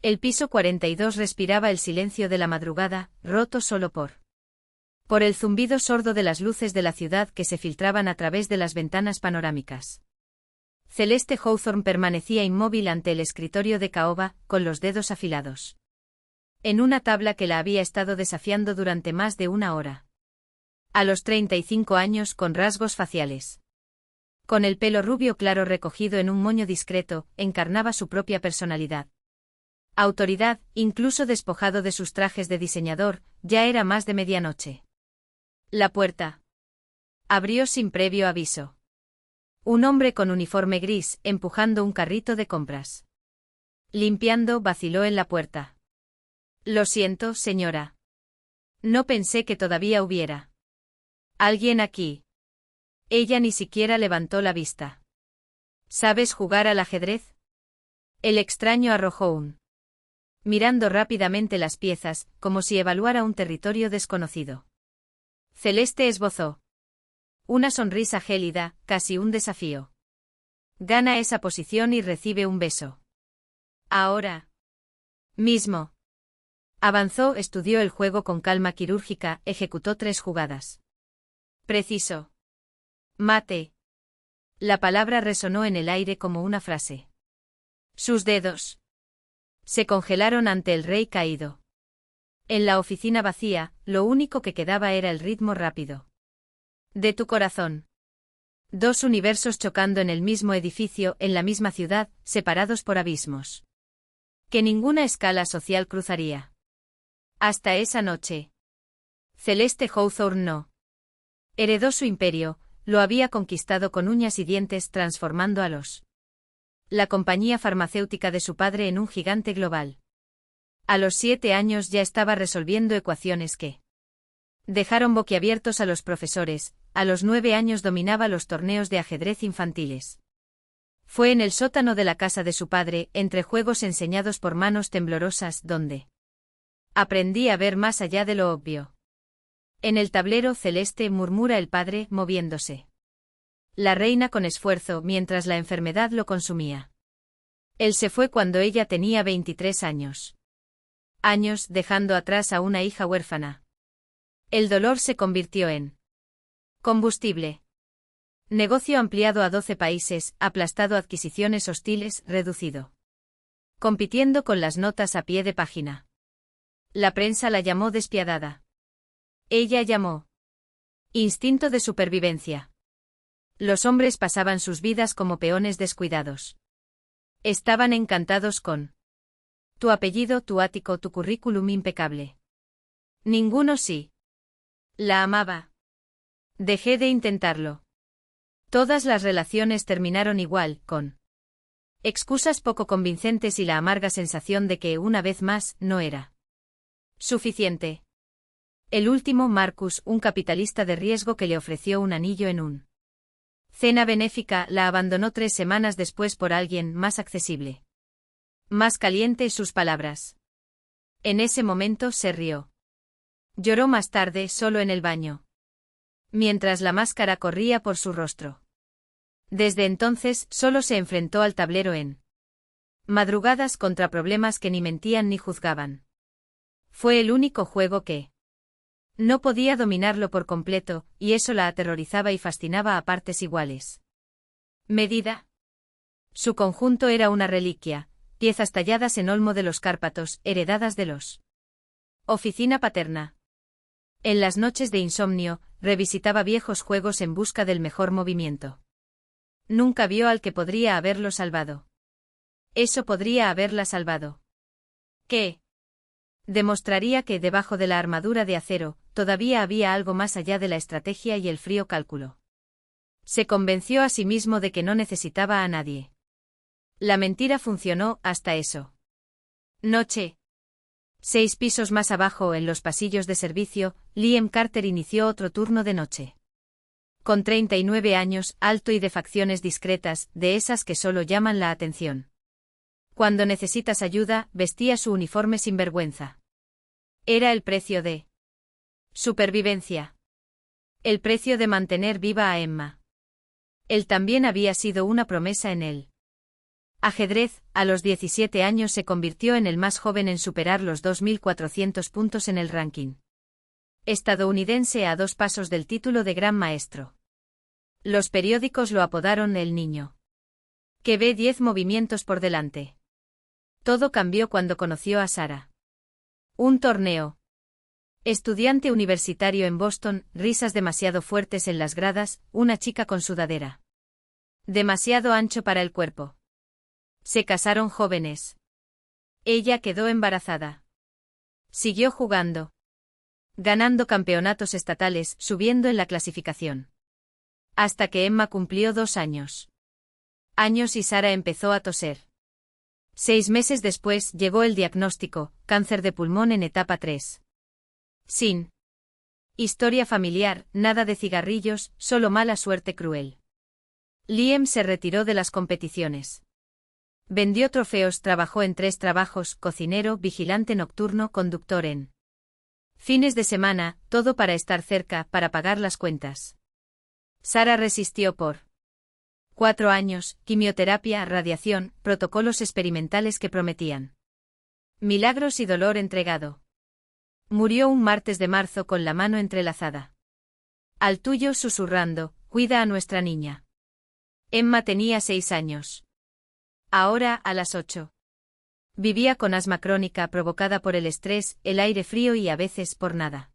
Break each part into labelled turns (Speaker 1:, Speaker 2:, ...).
Speaker 1: El piso 42 respiraba el silencio de la madrugada, roto solo por el zumbido sordo de las luces de la ciudad que se filtraban a través de las ventanas panorámicas. Celeste Hawthorne permanecía inmóvil ante el escritorio de caoba, con los dedos afilados en una tabla que la había estado desafiando durante más de una hora. A los 35 años, con rasgos faciales, con el pelo rubio claro recogido en un moño discreto, encarnaba su propia personalidad. Autoridad, incluso despojado de sus trajes de diseñador, ya era más de medianoche. La puerta abrió sin previo aviso. Un hombre con uniforme gris, empujando un carrito de compras. Limpiando, vaciló en la puerta. Lo siento, señora. No pensé que todavía hubiera alguien aquí. Ella ni siquiera levantó la vista. ¿Sabes jugar al ajedrez? El extraño arrojó mirando rápidamente las piezas, como si evaluara un territorio desconocido. Celeste esbozó una sonrisa gélida, casi un desafío. Gana esa posición y recibe un beso. Ahora mismo. Avanzó, estudió el juego con calma quirúrgica, ejecutó 3 jugadas. Preciso. Mate. La palabra resonó en el aire como una frase. Sus dedos se congelaron ante el rey caído. En la oficina vacía, lo único que quedaba era el ritmo rápido de tu corazón. 2 universos chocando en el mismo edificio, en la misma ciudad, separados por abismos que ninguna escala social cruzaría. Hasta esa noche. Celeste Hawthorne no heredó su imperio, lo había conquistado con uñas y dientes, transformando a la compañía farmacéutica de su padre en un gigante global. A los 7 años ya estaba resolviendo ecuaciones que dejaron boquiabiertos a los profesores. A los 9 años dominaba los torneos de ajedrez infantiles. Fue en el sótano de la casa de su padre, entre juegos enseñados por manos temblorosas, donde aprendí a ver más allá de lo obvio. En el tablero celeste, murmura el padre, moviéndose. La reina con esfuerzo, mientras la enfermedad lo consumía. Él se fue cuando ella tenía 23 años. Dejando atrás a una hija huérfana. El dolor se convirtió en combustible. Negocio ampliado a 12 países, aplastado adquisiciones hostiles, reducido. Compitiendo con las notas a pie de página. La prensa la llamó despiadada. Ella llamó instinto de supervivencia. Los hombres pasaban sus vidas como peones descuidados. Estaban encantados con tu apellido, tu ático, tu currículum impecable. Ninguno sí. La amaba. Dejé de intentarlo. Todas las relaciones terminaron igual, con excusas poco convincentes y la amarga sensación de que, una vez más, no era suficiente. El último, Marcus, un capitalista de riesgo que le ofreció un anillo en un cena benéfica, la abandonó 3 semanas después por alguien más accesible. Más caliente, sus palabras. En ese momento se rió. Lloró más tarde, solo en el baño. Mientras la máscara corría por su rostro. Desde entonces, solo se enfrentó al tablero en madrugadas contra problemas que ni mentían ni juzgaban. Fue el único juego que no podía dominarlo por completo, y eso la aterrorizaba y fascinaba a partes iguales. Medida. Su conjunto era una reliquia, piezas talladas en olmo de los Cárpatos, heredadas de los oficina paterna. En las noches de insomnio, revisitaba viejos juegos en busca del mejor movimiento. Nunca vio al que podría haberlo salvado. Eso podría haberla salvado. ¿Qué? Demostraría que, debajo de la armadura de acero, todavía había algo más allá de la estrategia y el frío cálculo. Se convenció a sí mismo de que no necesitaba a nadie. La mentira funcionó hasta eso. Noche. 6 pisos más abajo, en los pasillos de servicio, Liam Carter inició otro turno de noche. Con 39 años, alto y de facciones discretas, de esas que solo llaman la atención. Cuando necesitas ayuda, vestía su uniforme sin vergüenza. Era el precio de supervivencia. El precio de mantener viva a Emma. Él también había sido una promesa en él. Ajedrez, a los 17 años se convirtió en el más joven en superar los 2.400 puntos en el ranking estadounidense a 2 pasos del título de Gran Maestro. Los periódicos lo apodaron el niño que ve 10 movimientos por delante. Todo cambió cuando conoció a Sara. Un torneo. Estudiante universitario en Boston, risas demasiado fuertes en las gradas, una chica con sudadera demasiado ancho para el cuerpo. Se casaron jóvenes. Ella quedó embarazada. Siguió jugando. Ganando campeonatos estatales, subiendo en la clasificación. Hasta que Emma cumplió 2 años. Y Sara empezó a toser. 6 meses después llegó el diagnóstico, cáncer de pulmón en etapa 3. Sin historia familiar, nada de cigarrillos, solo mala suerte cruel. Liam se retiró de las competiciones. Vendió trofeos, trabajó en 3 trabajos, cocinero, vigilante nocturno, conductor en fines de semana, todo para estar cerca, para pagar las cuentas. Sara resistió por 4 años, quimioterapia, radiación, protocolos experimentales que prometían milagros y dolor entregado. Murió un martes de marzo con la mano entrelazada. Al tuyo susurrando, cuida a nuestra niña. Emma tenía 6 años. Ahora, a las 8. Vivía con asma crónica provocada por el estrés, el aire frío y a veces por nada.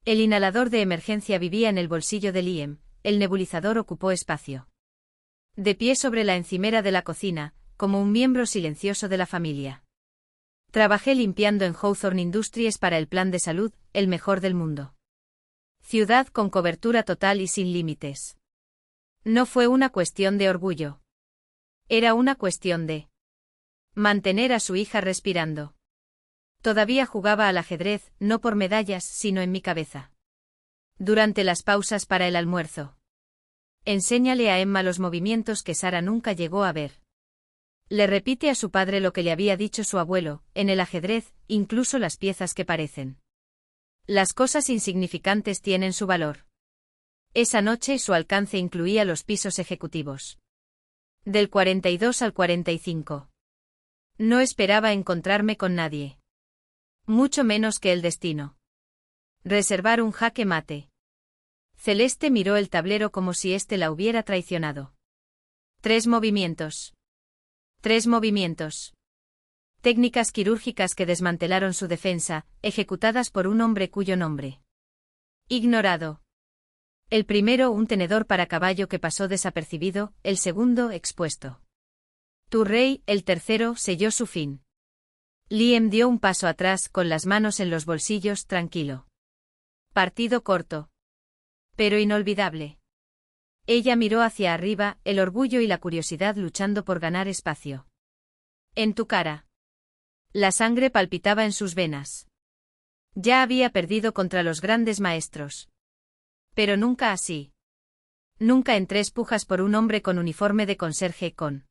Speaker 1: El inhalador de emergencia vivía en el bolsillo de Liam, el nebulizador ocupó espacio. De pie sobre la encimera de la cocina, como un miembro silencioso de la familia. Trabajé limpiando en Hawthorne Industries para el plan de salud, el mejor del mundo. Ciudad con cobertura total y sin límites. No fue una cuestión de orgullo. Era una cuestión de mantener a su hija respirando. Todavía jugaba al ajedrez, no por medallas, sino en mi cabeza. Durante las pausas para el almuerzo. Enséñale a Emma los movimientos que Sara nunca llegó a ver. Le repite a su padre lo que le había dicho su abuelo, en el ajedrez, incluso las piezas que parecen. Las cosas insignificantes tienen su valor. Esa noche su alcance incluía los pisos ejecutivos. Del 42 al 45. No esperaba encontrarme con nadie. Mucho menos que el destino. Reservar un jaque mate. Celeste miró el tablero como si éste la hubiera traicionado. 3 movimientos. 3 movimientos. Técnicas quirúrgicas que desmantelaron su defensa, ejecutadas por un hombre cuyo nombre ignorado. El primero un tenedor para caballo que pasó desapercibido, el segundo expuesto. Tu rey, el tercero selló su fin. Liam dio un paso atrás con las manos en los bolsillos, tranquilo. Partido corto. Pero inolvidable. Ella miró hacia arriba, el orgullo y la curiosidad luchando por ganar espacio. En tu cara. La sangre palpitaba en sus venas. Ya había perdido contra los grandes maestros. Pero nunca así. Nunca en 3 pujas por un hombre con uniforme de conserje con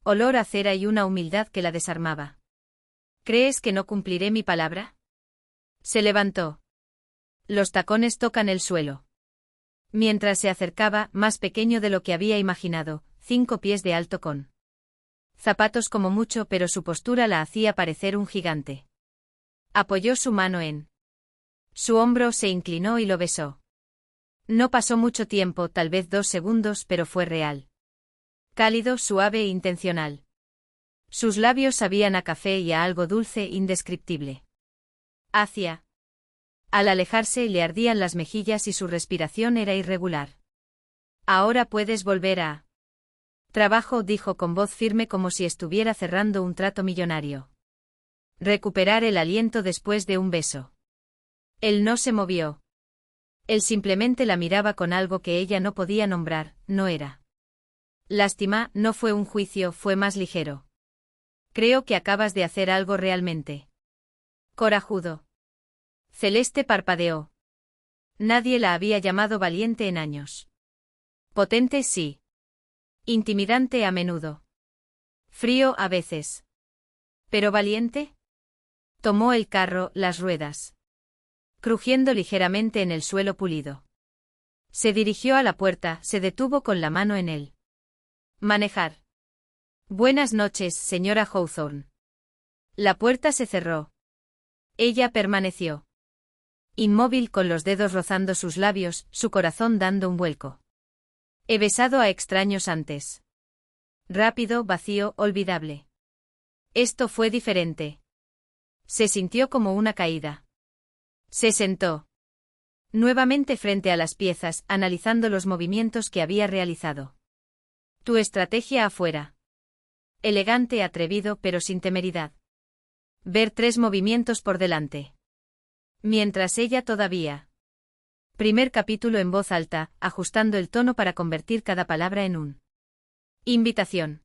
Speaker 1: olor a cera y una humildad que la desarmaba. ¿Crees que no cumpliré mi palabra? Se levantó. Los tacones tocan el suelo. Mientras se acercaba, más pequeño de lo que había imaginado, 5 pies de alto con zapatos como mucho, pero su postura la hacía parecer un gigante. Apoyó su mano en su hombro, se inclinó y lo besó. No pasó mucho tiempo, tal vez 2 segundos, pero fue real. Cálido, suave e intencional. Sus labios sabían a café y a algo dulce indescriptible. Al alejarse le ardían las mejillas y su respiración era irregular. Ahora puedes volver a trabajo, dijo con voz firme como si estuviera cerrando un trato millonario. Recuperar el aliento después de un beso. Él no se movió. Él simplemente la miraba con algo que ella no podía nombrar, no era lástima, no fue un juicio, fue más ligero. Creo que acabas de hacer algo realmente corajudo. Celeste parpadeó. Nadie la había llamado valiente en años. Potente sí. Intimidante a menudo. Frío a veces. ¿Pero valiente? Tomó el carro, las ruedas crujiendo ligeramente en el suelo pulido. Se dirigió a la puerta, se detuvo con la mano en él. Manejar. Buenas noches, señora Hawthorne. La puerta se cerró. Ella permaneció inmóvil con los dedos rozando sus labios, su corazón dando un vuelco. He besado a extraños antes. Rápido, vacío, olvidable. Esto fue diferente. Se sintió como una caída. Se sentó nuevamente frente a las piezas, analizando los movimientos que había realizado. Tu estrategia afuera. Elegante, atrevido, pero sin temeridad. Ver 3 movimientos por delante. Mientras ella todavía. Primer capítulo en voz alta, ajustando el tono para convertir cada palabra en un invitación.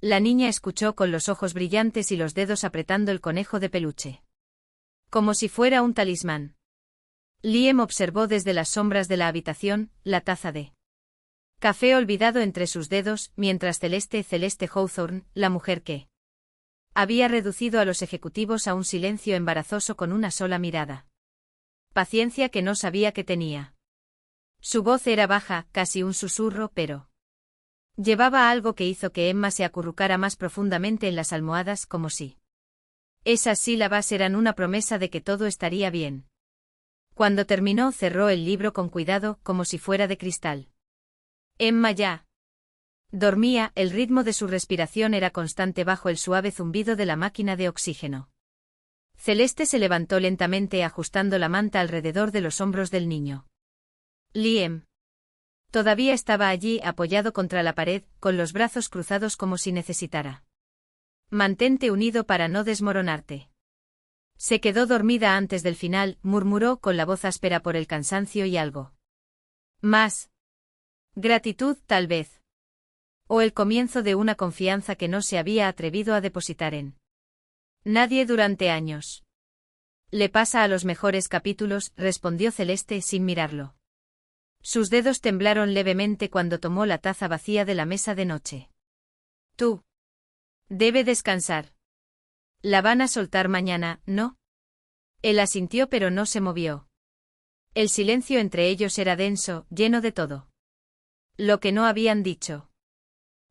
Speaker 1: La niña escuchó con los ojos brillantes y los dedos apretando el conejo de peluche. Como si fuera un talismán. Liam observó desde las sombras de la habitación, la taza de café olvidado entre sus dedos, mientras Celeste Hawthorne, la mujer que había reducido a los ejecutivos a un silencio embarazoso con una sola mirada. Paciencia que no sabía que tenía. Su voz era baja, casi un susurro, pero llevaba algo que hizo que Emma se acurrucara más profundamente en las almohadas, como si esas sílabas eran una promesa de que todo estaría bien. Cuando terminó, cerró el libro con cuidado, como si fuera de cristal. Emma ya dormía, el ritmo de su respiración era constante bajo el suave zumbido de la máquina de oxígeno. Celeste se levantó lentamente ajustando la manta alrededor de los hombros del niño. Liam todavía estaba allí apoyado contra la pared, con los brazos cruzados como si necesitara. Mantente unido para no desmoronarte. Se quedó dormida antes del final, murmuró con la voz áspera por el cansancio y algo más. Gratitud, tal vez. O el comienzo de una confianza que no se había atrevido a depositar en nadie durante años. Le pasa a los mejores capítulos, respondió Celeste sin mirarlo. Sus dedos temblaron levemente cuando tomó la taza vacía de la mesa de noche. Tú. Debe descansar. La van a soltar mañana, ¿no? Él asintió pero no se movió. El silencio entre ellos era denso, lleno de todo lo que no habían dicho.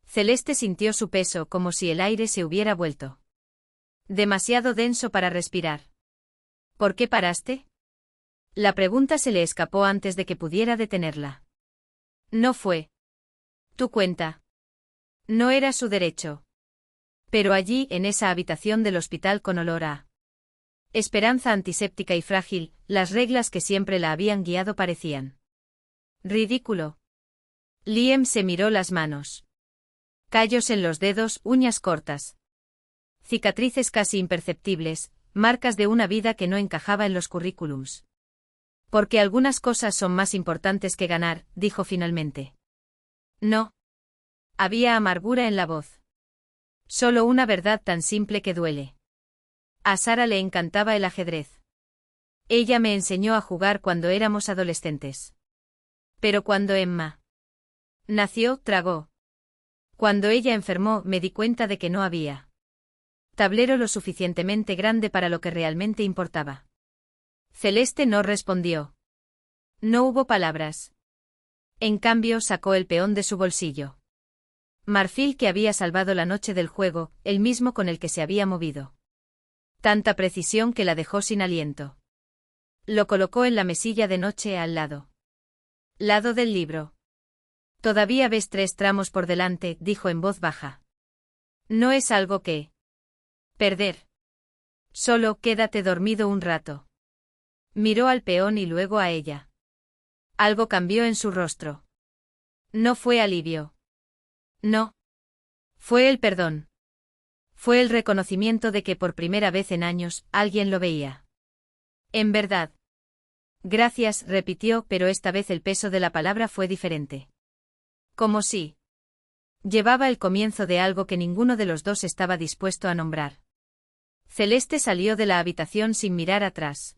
Speaker 1: Celeste sintió su peso como si el aire se hubiera vuelto demasiado denso para respirar. ¿Por qué paraste? La pregunta se le escapó antes de que pudiera detenerla. No fue tu cuenta. No era su derecho. Pero allí, en esa habitación del hospital con olor a esperanza antiséptica y frágil, las reglas que siempre la habían guiado parecían ridículo. Liam se miró las manos. Callos en los dedos, uñas cortas. Cicatrices casi imperceptibles, marcas de una vida que no encajaba en los currículums. Porque algunas cosas son más importantes que ganar, dijo finalmente. No. Había amargura en la voz. Solo una verdad tan simple que duele. A Sara le encantaba el ajedrez. Ella me enseñó a jugar cuando éramos adolescentes. Pero cuando Emma nació, tragó. Cuando ella enfermó, me di cuenta de que no había tablero lo suficientemente grande para lo que realmente importaba. Celeste no respondió. No hubo palabras. En cambio, sacó el peón de su bolsillo. Marfil que había salvado la noche del juego, el mismo con el que se había movido. Tanta precisión que la dejó sin aliento. Lo colocó en la mesilla de noche al lado del libro. Todavía ves 3 tramos por delante, dijo en voz baja. No es algo que perder. Solo quédate dormido un rato. Miró al peón y luego a ella. Algo cambió en su rostro. No fue alivio. No. Fue el perdón. Fue el reconocimiento de que por primera vez en años, alguien lo veía. En verdad. Gracias, repitió, pero esta vez el peso de la palabra fue diferente. Como si llevaba el comienzo de algo que ninguno de los dos estaba dispuesto a nombrar. Celeste salió de la habitación sin mirar atrás.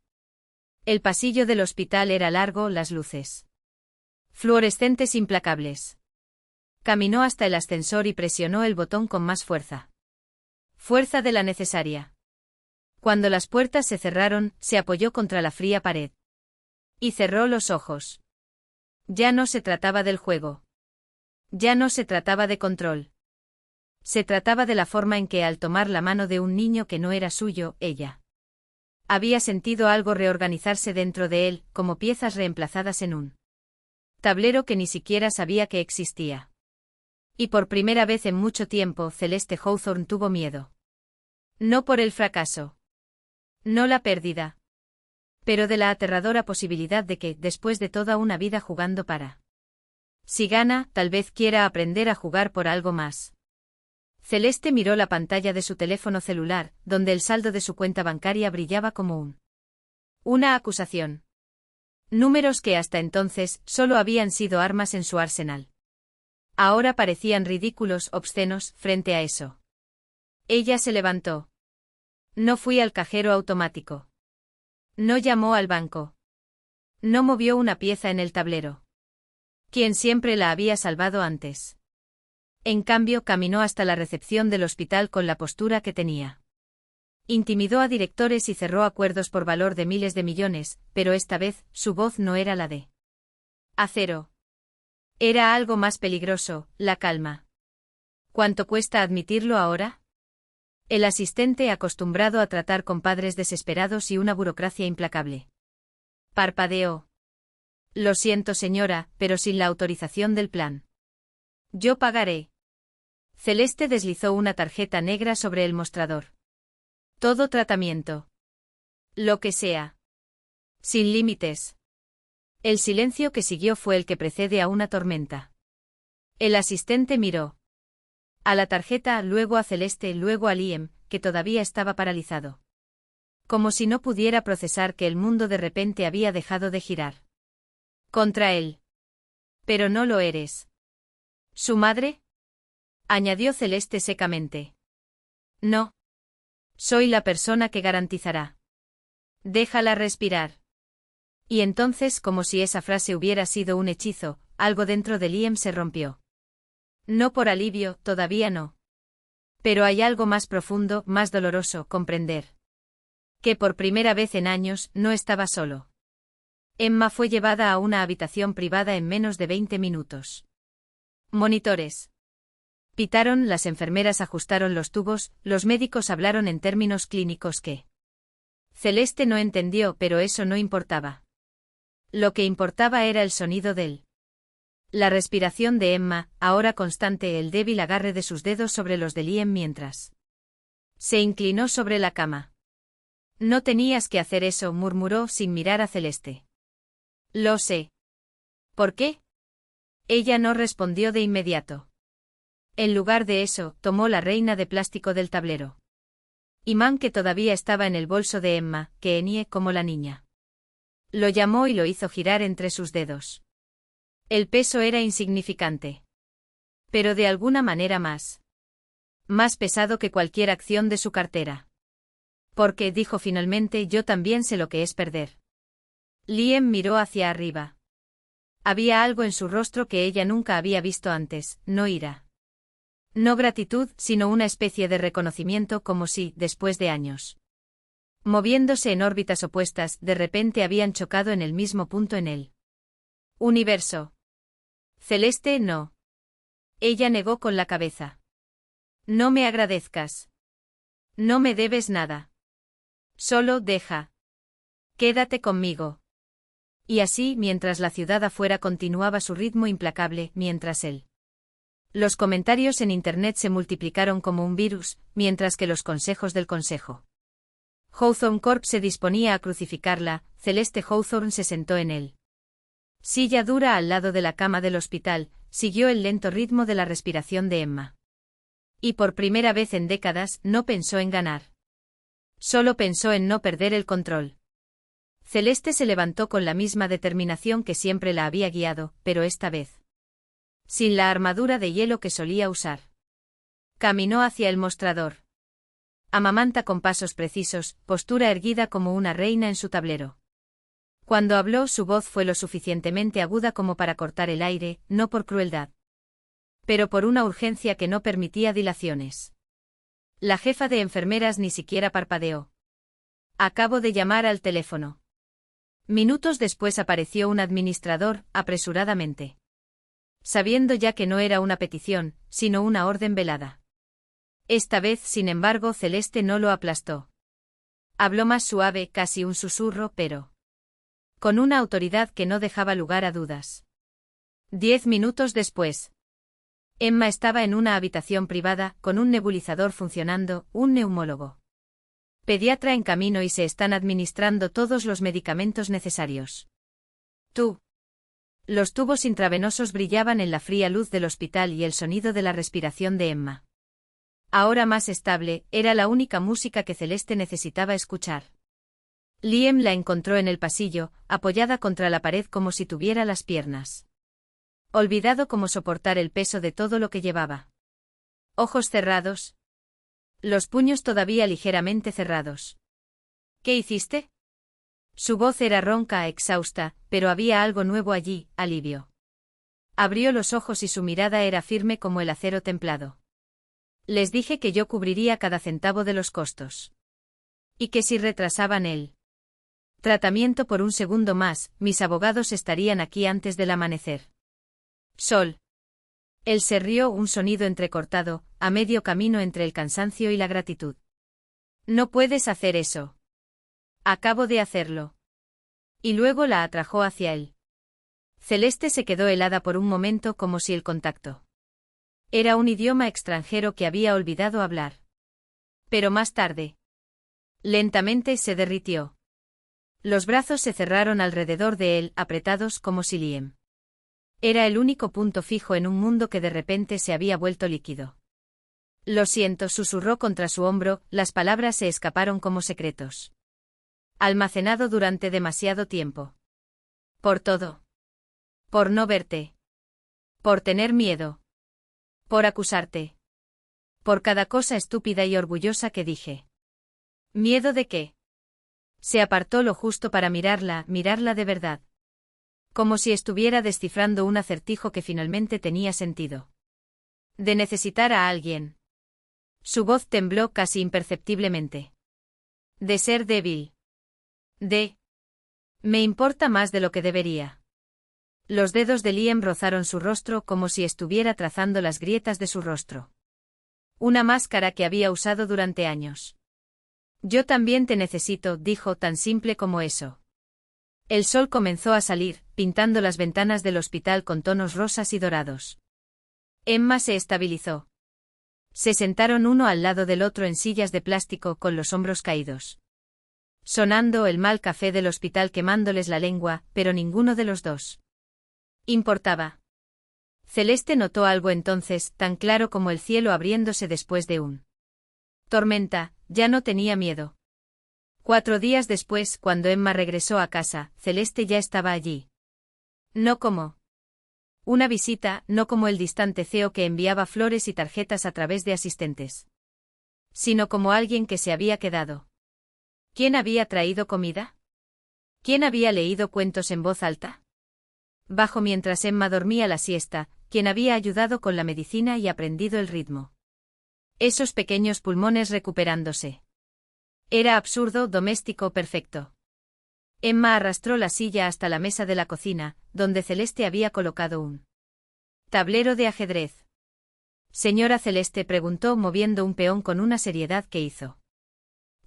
Speaker 1: El pasillo del hospital era largo, las luces fluorescentes implacables. Caminó hasta el ascensor y presionó el botón con más fuerza. Fuerza de la necesaria. Cuando las puertas se cerraron, se apoyó contra la fría pared. Y cerró los ojos. Ya no se trataba del juego. Ya no se trataba de control. Se trataba de la forma en que, al tomar la mano de un niño que no era suyo, ella había sentido algo reorganizarse dentro de él, como piezas reemplazadas en un tablero que ni siquiera sabía que existía. Y por primera vez en mucho tiempo, Celeste Hawthorne tuvo miedo. No por el fracaso. No la pérdida. Pero de la aterradora posibilidad de que, después de toda una vida jugando para si gana, tal vez quiera aprender a jugar por algo más. Celeste miró la pantalla de su teléfono celular, donde el saldo de su cuenta bancaria brillaba como una acusación. Números que hasta entonces solo habían sido armas en su arsenal. Ahora parecían ridículos, obscenos, frente a eso. Ella se levantó. No fui al cajero automático. No llamó al banco. No movió una pieza en el tablero. Quien siempre la había salvado antes. En cambio, caminó hasta la recepción del hospital con la postura que tenía. Intimidó a directores y cerró acuerdos por valor de miles de millones, pero esta vez, su voz no era la de acero. Era algo más peligroso, la calma. ¿Cuánto cuesta admitirlo ahora? El asistente, acostumbrado a tratar con padres desesperados y una burocracia implacable, parpadeó. Lo siento, señora, pero sin la autorización del plan. Yo pagaré. Celeste deslizó una tarjeta negra sobre el mostrador. Todo tratamiento. Lo que sea. Sin límites. El silencio que siguió fue el que precede a una tormenta. El asistente miró a la tarjeta, luego a Celeste, luego a Liam, que todavía estaba paralizado. Como si no pudiera procesar que el mundo de repente había dejado de girar contra él. Pero no lo eres. ¿Su madre? Añadió Celeste secamente. No. Soy la persona que garantizará. Déjala respirar. Y entonces, como si esa frase hubiera sido un hechizo, algo dentro de Liam se rompió. No por alivio, todavía no. Pero hay algo más profundo, más doloroso, comprender. Que por primera vez en años, no estaba solo. Emma fue llevada a una habitación privada en menos de 20 minutos. Monitores. Pitaron, las enfermeras ajustaron los tubos, los médicos hablaron en términos clínicos que Celeste no entendió, pero eso no importaba. Lo que importaba era el sonido de él. La respiración de Emma, ahora constante, el débil agarre de sus dedos sobre los de Liam mientras se inclinó sobre la cama. No tenías que hacer eso, murmuró sin mirar a Celeste. Lo sé. ¿Por qué? Ella no respondió de inmediato. En lugar de eso, tomó la reina de plástico del tablero. Imán que todavía estaba en el bolso de Emma, que enie como la niña. Lo llamó y lo hizo girar entre sus dedos. El peso era insignificante. Pero de alguna manera más pesado que cualquier acción de su cartera. Porque, dijo finalmente, yo también sé lo que es perder. Liam miró hacia arriba. Había algo en su rostro que ella nunca había visto antes, no ira. No gratitud, sino una especie de reconocimiento, como si, después de años moviéndose en órbitas opuestas, de repente habían chocado en el mismo punto en el universo. Celeste, no. Ella negó con la cabeza. No me agradezcas. No me debes nada. Solo deja. Quédate conmigo. Y así, mientras la ciudad afuera continuaba su ritmo implacable, mientras los comentarios en Internet se multiplicaron como un virus, mientras que los consejos del consejo Hawthorne Corp se disponía a crucificarla, Celeste Hawthorne se sentó en él. Silla dura al lado de la cama del hospital, siguió el lento ritmo de la respiración de Emma. Y por primera vez en décadas, no pensó en ganar. Solo pensó en no perder el control. Celeste se levantó con la misma determinación que siempre la había guiado, pero esta vez sin la armadura de hielo que solía usar. Caminó hacia el mostrador. Amamanta con pasos precisos, postura erguida como una reina en su tablero. Cuando habló, su voz fue lo suficientemente aguda como para cortar el aire, no por crueldad, pero por una urgencia que no permitía dilaciones. La jefa de enfermeras ni siquiera parpadeó. Acabo de llamar al teléfono. Minutos después apareció un administrador, apresuradamente. Sabiendo ya que no era una petición, sino una orden velada. Esta vez, sin embargo, Celeste no lo aplastó. Habló más suave, casi un susurro, pero con una autoridad que no dejaba lugar a dudas. 10 minutos después. Emma estaba en una habitación privada, con un nebulizador funcionando, un neumólogo. Pediatra en camino y se están administrando todos los medicamentos necesarios. Tú. Los tubos intravenosos brillaban en la fría luz del hospital y el sonido de la respiración de Emma. Ahora más estable, era la única música que Celeste necesitaba escuchar. Liam la encontró en el pasillo, apoyada contra la pared como si tuviera las piernas. Olvidado cómo soportar el peso de todo lo que llevaba. Ojos cerrados. Los puños todavía ligeramente cerrados. ¿Qué hiciste? Su voz era ronca, exhausta, pero había algo nuevo allí, alivio. Abrió los ojos y su mirada era firme como el acero templado. Les dije que yo cubriría cada centavo de los costos. Y que si retrasaban el tratamiento por un segundo más, mis abogados estarían aquí antes del amanecer. Sol. Él se rió, un sonido entrecortado, a medio camino entre el cansancio y la gratitud. No puedes hacer eso. Acabo de hacerlo. Y luego la atrajo hacia él. Celeste se quedó helada por un momento como si el contacto era un idioma extranjero que había olvidado hablar. Pero más tarde. Lentamente se derritió. Los brazos se cerraron alrededor de él, apretados como si Liam era el único punto fijo en un mundo que de repente se había vuelto líquido. Lo siento, susurró contra su hombro, las palabras se escaparon como secretos. Almacenado durante demasiado tiempo. Por todo. Por no verte. Por tener miedo. Por acusarte. Por cada cosa estúpida y orgullosa que dije. ¿Miedo de qué? Se apartó lo justo para mirarla de verdad. Como si estuviera descifrando un acertijo que finalmente tenía sentido. De necesitar a alguien. Su voz tembló casi imperceptiblemente. De ser débil. Me importa más de lo que debería. Los dedos de Liam rozaron su rostro como si estuviera trazando las grietas de su rostro. Una máscara que había usado durante años. Yo también te necesito, dijo, tan simple como eso. El sol comenzó a salir, pintando las ventanas del hospital con tonos rosas y dorados. Emma se estabilizó. Se sentaron uno al lado del otro en sillas de plástico con los hombros caídos. Sonando el mal café del hospital quemándoles la lengua, pero ninguno de los dos importaba. Celeste notó algo entonces, tan claro como el cielo abriéndose después de un tormenta, ya no tenía miedo. 4 días después, cuando Emma regresó a casa, Celeste ya estaba allí. No como una visita, no como el distante CEO que enviaba flores y tarjetas a través de asistentes. Sino como alguien que se había quedado. ¿Quién había traído comida? ¿Quién había leído cuentos en voz alta? Bajo mientras Emma dormía la siesta, ¿quién había ayudado con la medicina y aprendido el ritmo? Esos pequeños pulmones recuperándose. Era absurdo, doméstico, perfecto. Emma arrastró la silla hasta la mesa de la cocina, donde Celeste había colocado un tablero de ajedrez. Señora Celeste, preguntó moviendo un peón con una seriedad que hizo.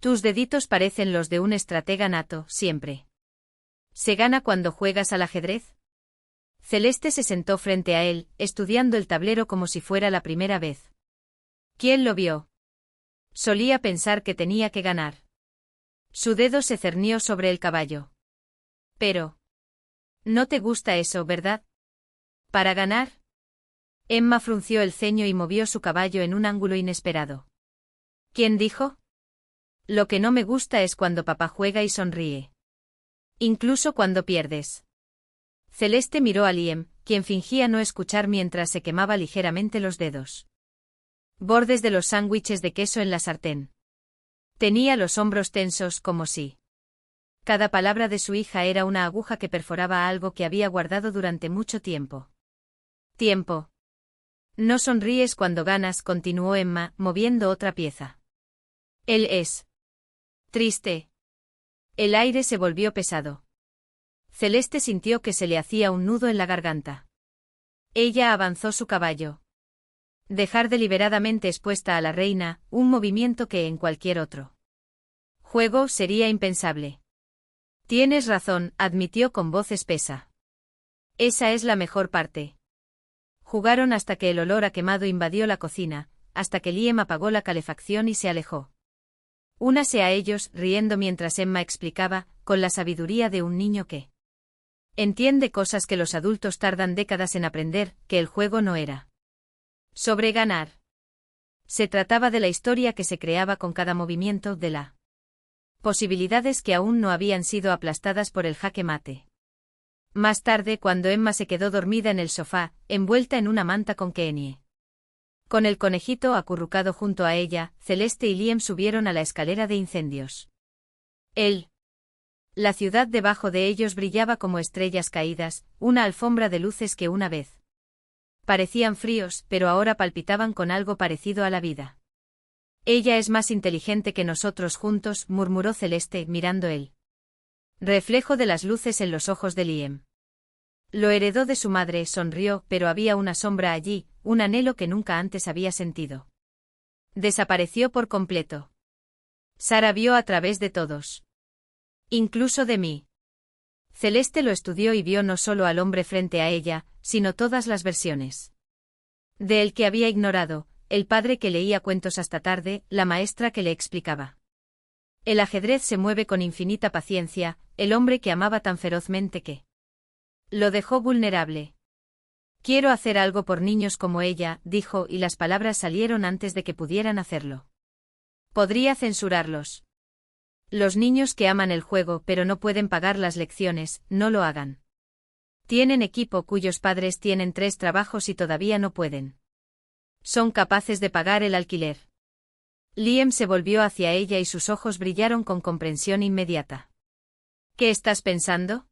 Speaker 1: Tus deditos parecen los de un estratega nato, siempre. ¿Se gana cuando juegas al ajedrez? Celeste se sentó frente a él, estudiando el tablero como si fuera la primera vez. ¿Quién lo vio? Solía pensar que tenía que ganar. Su dedo se cernió sobre el caballo. Pero no te gusta eso, ¿verdad? ¿Para ganar? Emma frunció el ceño y movió su caballo en un ángulo inesperado. ¿Quién dijo? Lo que no me gusta es cuando papá juega y sonríe. Incluso cuando pierdes. Celeste miró a Liam, quien fingía no escuchar mientras se quemaba ligeramente los dedos. Bordes de los sándwiches de queso en la sartén. Tenía los hombros tensos como si cada palabra de su hija era una aguja que perforaba algo que había guardado durante mucho tiempo. Tiempo. No sonríes cuando ganas, continuó Emma, moviendo otra pieza. Él es triste. El aire se volvió pesado. Celeste sintió que se le hacía un nudo en la garganta. Ella avanzó su caballo. Dejar deliberadamente expuesta a la reina, un movimiento que en cualquier otro juego sería impensable. Tienes razón, admitió con voz espesa. Esa es la mejor parte. Jugaron hasta que el olor a quemado invadió la cocina, hasta que Liam apagó la calefacción y se alejó. Únase a ellos, riendo mientras Emma explicaba, con la sabiduría de un niño que entiende cosas que los adultos tardan décadas en aprender, que el juego no era sobre ganar. Se trataba de la historia que se creaba con cada movimiento, de la posibilidades que aún no habían sido aplastadas por el jaque mate. Más tarde, cuando Emma se quedó dormida en el sofá, envuelta en una manta con Kenny, con el conejito acurrucado junto a ella, Celeste y Liam subieron a la escalera de incendios. La ciudad debajo de ellos brillaba como estrellas caídas, una alfombra de luces que una vez parecían fríos, pero ahora palpitaban con algo parecido a la vida. Ella es más inteligente que nosotros juntos, murmuró Celeste, mirando el reflejo de las luces en los ojos de Liam. Lo heredó de su madre, sonrió, pero había una sombra allí, un anhelo que nunca antes había sentido. Desapareció por completo. Sara vio a través de todos. Incluso de mí. Celeste lo estudió y vio no solo al hombre frente a ella, sino todas las versiones de él que había ignorado, el padre que leía cuentos hasta tarde, la maestra que le explicaba. El ajedrez se mueve con infinita paciencia, el hombre que amaba tan ferozmente que lo dejó vulnerable. Quiero hacer algo por niños como ella, dijo, y las palabras salieron antes de que pudieran hacerlo. Podría censurarlos. Los niños que aman el juego pero no pueden pagar las lecciones, no lo hagan. Tienen equipo cuyos padres tienen 3 trabajos y todavía no pueden. Son capaces de pagar el alquiler. Liam se volvió hacia ella y sus ojos brillaron con comprensión inmediata. ¿Qué estás pensando?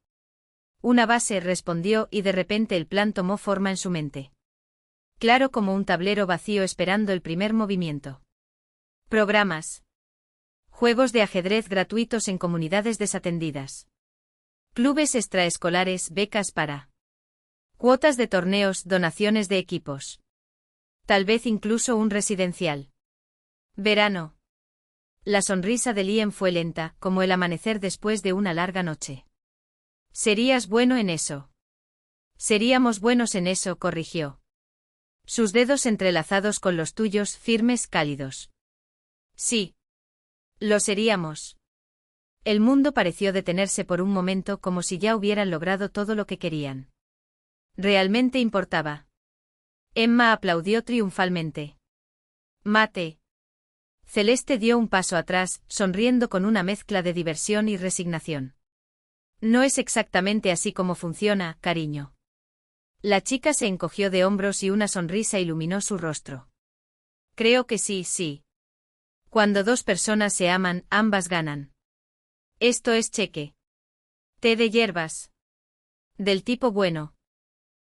Speaker 1: Una base, respondió, y de repente el plan tomó forma en su mente. Claro como un tablero vacío esperando el primer movimiento. Programas. Juegos de ajedrez gratuitos en comunidades desatendidas. Clubes extraescolares, becas para cuotas de torneos, donaciones de equipos. Tal vez incluso un residencial. Verano. La sonrisa de Liam fue lenta, como el amanecer después de una larga noche. Serías bueno en eso. Seríamos buenos en eso, corrigió. Sus dedos entrelazados con los tuyos, firmes, cálidos. Sí. Lo seríamos. El mundo pareció detenerse por un momento como si ya hubieran logrado todo lo que querían. ¿Realmente importaba? Emma aplaudió triunfalmente. Mate. Celeste dio un paso atrás, sonriendo con una mezcla de diversión y resignación. No es exactamente así como funciona, cariño. La chica se encogió de hombros y una sonrisa iluminó su rostro. Creo que sí, sí. Cuando 2 personas se aman, ambas ganan. Esto es cheque. Té de hierbas. Del tipo bueno.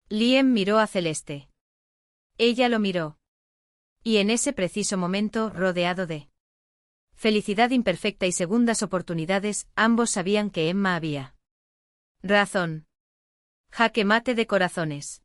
Speaker 1: Liam miró a Celeste. Ella lo miró. Y en ese preciso momento, rodeado de felicidad imperfecta y segundas oportunidades, ambos sabían que Emma había razón. Jaque mate de corazones.